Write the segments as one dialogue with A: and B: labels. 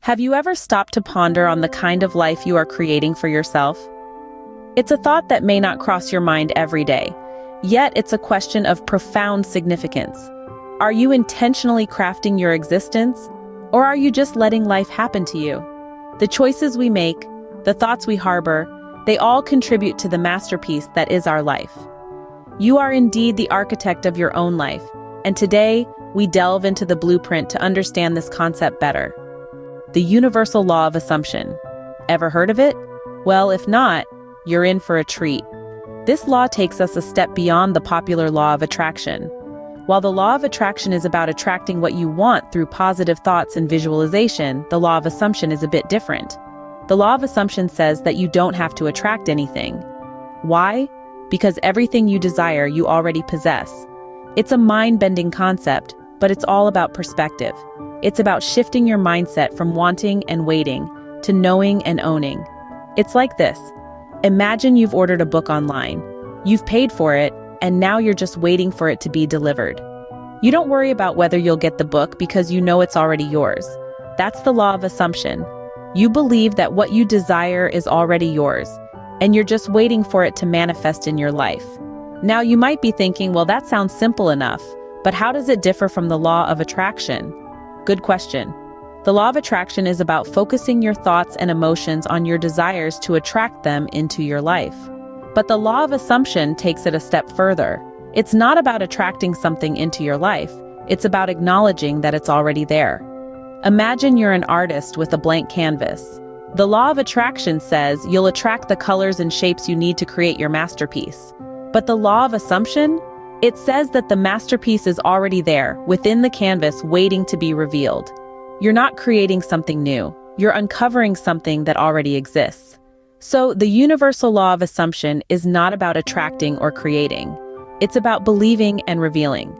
A: Have you ever stopped to ponder on the kind of life you are creating for yourself? It's a thought that may not cross your mind every day, yet it's a question of profound significance. Are you intentionally crafting your existence, or are you just letting life happen to you? The choices we make, the thoughts we harbor, they all contribute to the masterpiece that is our life. You are indeed the architect of your own life, and today we delve into the blueprint to understand this concept better. The universal law of assumption. Ever heard of it? Well, if not, you're in for a treat. This law takes us a step beyond the popular law of attraction. While the law of attraction is about attracting what you want through positive thoughts and visualization, the law of assumption is a bit different. The law of assumption says that you don't have to attract anything. Why? Because everything you desire you already possess. It's a mind-bending concept, but it's all about perspective. It's about shifting your mindset from wanting and waiting to knowing and owning. It's like this. Imagine you've ordered a book online. You've paid for it, and now you're just waiting for it to be delivered. You don't worry about whether you'll get the book because you know it's already yours. That's the law of assumption. You believe that what you desire is already yours, and you're just waiting for it to manifest in your life. Now you might be thinking, well, that sounds simple enough, but how does it differ from the law of attraction? Good question. The law of attraction is about focusing your thoughts and emotions on your desires to attract them into your life. But the law of assumption takes it a step further. It's not about attracting something into your life. It's about acknowledging that it's already there. Imagine you're an artist with a blank canvas. The law of attraction says you'll attract the colors and shapes you need to create your masterpiece. But the law of assumption? It says that the masterpiece is already there, within the canvas, waiting to be revealed. You're not creating something new. You're uncovering something that already exists. So the universal law of assumption is not about attracting or creating. It's about believing and revealing.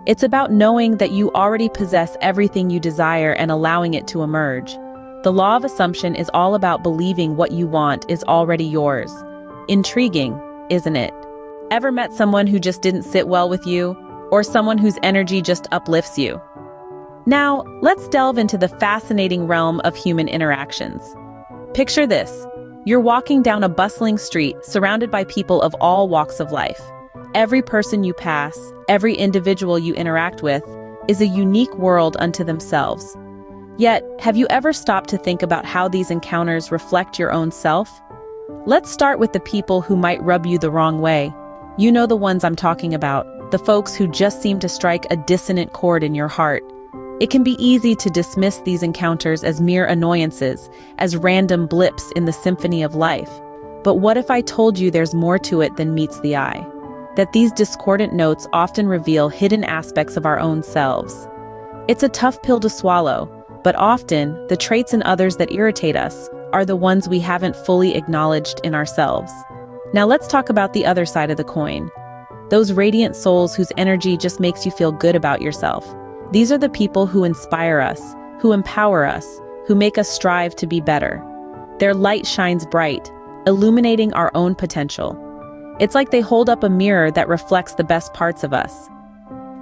A: It's about knowing that you already possess everything you desire and allowing it to emerge. The law of assumption is all about believing what you want is already yours. Intriguing, isn't it? Ever met someone who just didn't sit well with you, or someone whose energy just uplifts you? Now, let's delve into the fascinating realm of human interactions. Picture this. You're walking down a bustling street surrounded by people of all walks of life. Every person you pass, every individual you interact with, is a unique world unto themselves. Yet, have you ever stopped to think about how these encounters reflect your own self? Let's start with the people who might rub you the wrong way. You know the ones I'm talking about, the folks who just seem to strike a dissonant chord in your heart. It can be easy to dismiss these encounters as mere annoyances, as random blips in the symphony of life. But what if I told you there's more to it than meets the eye? That these discordant notes often reveal hidden aspects of our own selves. It's a tough pill to swallow, but often the traits in others that irritate us are the ones we haven't fully acknowledged in ourselves. Now let's talk about the other side of the coin. Those radiant souls whose energy just makes you feel good about yourself. These are the people who inspire us, who empower us, who make us strive to be better. Their light shines bright, illuminating our own potential. It's like they hold up a mirror that reflects the best parts of us.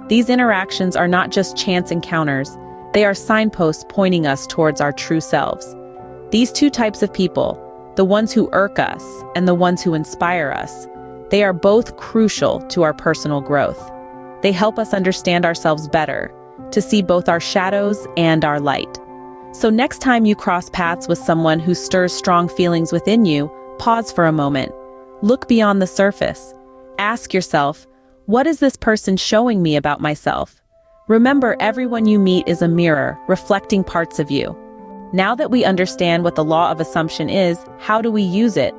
A: These interactions are not just chance encounters, they are signposts pointing us towards our true selves. These two types of people, the ones who irk us and the ones who inspire us, they are both crucial to our personal growth. They help us understand ourselves better, to see both our shadows and our light. So next time you cross paths with someone who stirs strong feelings within you, pause for a moment. Look beyond the surface. Ask yourself, what is this person showing me about myself? Remember, everyone you meet is a mirror, reflecting parts of you. Now that we understand what the law of assumption is, how do we use it?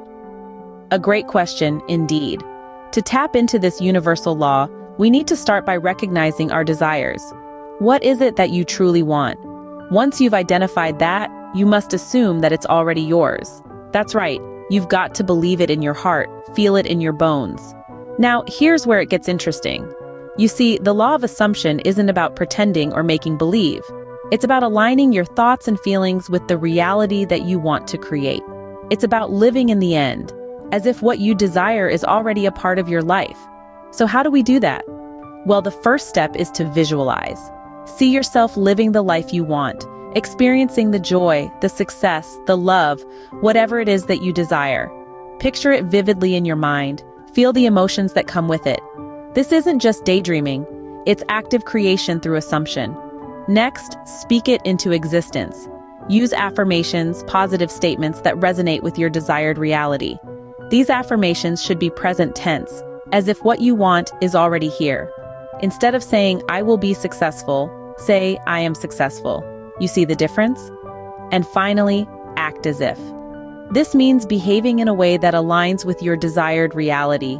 A: A great question, indeed. To tap into this universal law, we need to start by recognizing our desires. What is it that you truly want? Once you've identified that, you must assume that it's already yours. That's right, you've got to believe it in your heart, feel it in your bones. Now, here's where it gets interesting. You see, the law of assumption isn't about pretending or making believe. It's about aligning your thoughts and feelings with the reality that you want to create. It's about living in the end, as if what you desire is already a part of your life. So how do we do that? Well, the first step is to visualize. See yourself living the life you want. experiencing the joy, the success, the love, whatever it is that you desire. Picture it vividly in your mind. Feel the emotions that come with it. This isn't just daydreaming, it's active creation through assumption. Next, speak it into existence. Use affirmations, positive statements that resonate with your desired reality. These affirmations should be present tense, as if what you want is already here. Instead of saying, "I will be successful," say, "I am successful." You see the difference? And finally, act as if. This means behaving in a way that aligns with your desired reality.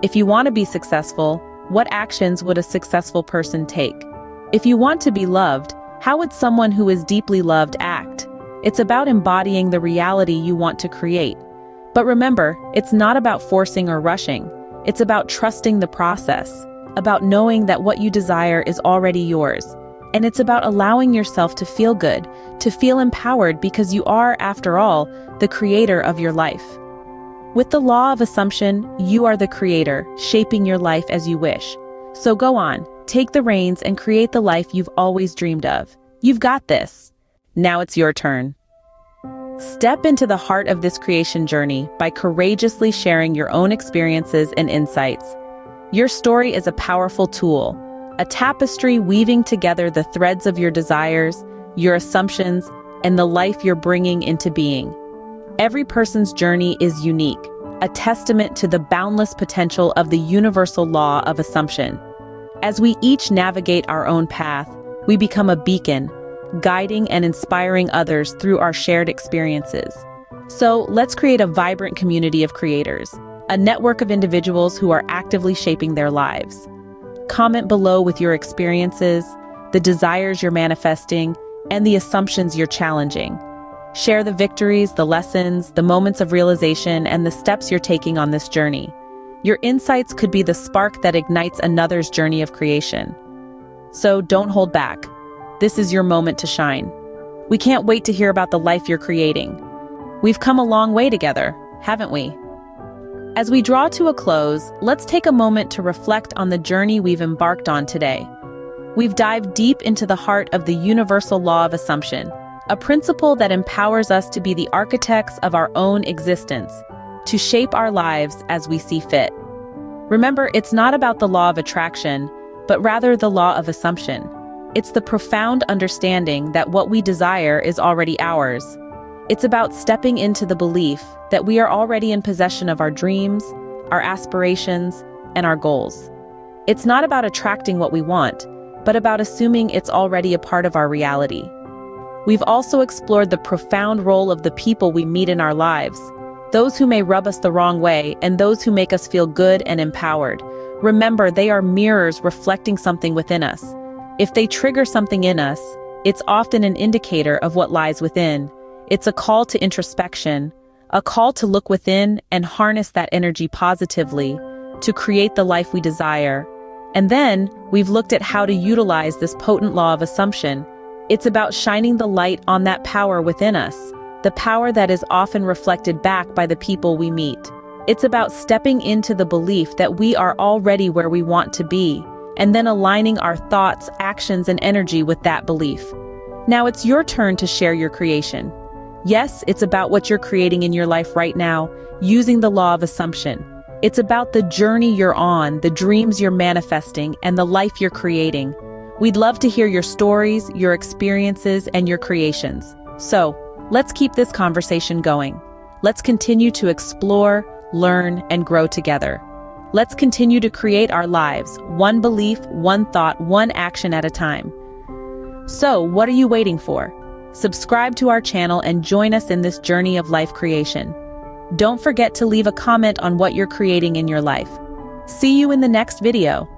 A: If you want to be successful, what actions would a successful person take? If you want to be loved, how would someone who is deeply loved act? It's about embodying the reality you want to create. But remember, it's not about forcing or rushing. It's about trusting the process, about knowing that what you desire is already yours. And it's about allowing yourself to feel good, to feel empowered because you are, after all, the creator of your life. With the law of assumption, you are the creator, shaping your life as you wish. So go on, take the reins and create the life you've always dreamed of. You've got this. Now it's your turn. Step into the heart of this creation journey by courageously sharing your own experiences and insights. Your story is a powerful tool, a tapestry weaving together the threads of your desires, your assumptions, and the life you're bringing into being. Every person's journey is unique, a testament to the boundless potential of the universal law of assumption. As we each navigate our own path, we become a beacon, guiding and inspiring others through our shared experiences. So let's create a vibrant community of creators, a network of individuals who are actively shaping their lives. Comment below with your experiences, the desires you're manifesting, and the assumptions you're challenging. Share the victories, the lessons, the moments of realization, and the steps you're taking on this journey. Your insights could be the spark that ignites another's journey of creation. So don't hold back. This is your moment to shine. We can't wait to hear about the life you're creating. We've come a long way together, haven't we? As we draw to a close, let's take a moment to reflect on the journey we've embarked on today. We've dived deep into the heart of the universal law of assumption, a principle that empowers us to be the architects of our own existence, to shape our lives as we see fit. Remember, it's not about the law of attraction, but rather the law of assumption. It's the profound understanding that what we desire is already ours. It's about stepping into the belief that we are already in possession of our dreams, our aspirations, and our goals. It's not about attracting what we want, but about assuming it's already a part of our reality. We've also explored the profound role of the people we meet in our lives, those who may rub us the wrong way and those who make us feel good and empowered. Remember, they are mirrors reflecting something within us. If they trigger something in us, it's often an indicator of what lies within. It's a call to introspection, a call to look within and harness that energy positively, to create the life we desire. And then, we've looked at how to utilize this potent law of assumption. It's about shining the light on that power within us, the power that is often reflected back by the people we meet. It's about stepping into the belief that we are already where we want to be, and then aligning our thoughts, actions, and energy with that belief. Now it's your turn to share your creation. Yes, it's about what you're creating in your life right now, using the law of assumption. It's about the journey you're on, the dreams you're manifesting, and the life you're creating. We'd love to hear your stories, your experiences, and your creations. So, let's keep this conversation going. Let's continue to explore, learn, and grow together. Let's continue to create our lives, one belief, one thought, one action at a time. So, what are you waiting for? Subscribe to our channel and join us in this journey of life creation. Don't forget to leave a comment on what you're creating in your life. See you in the next video.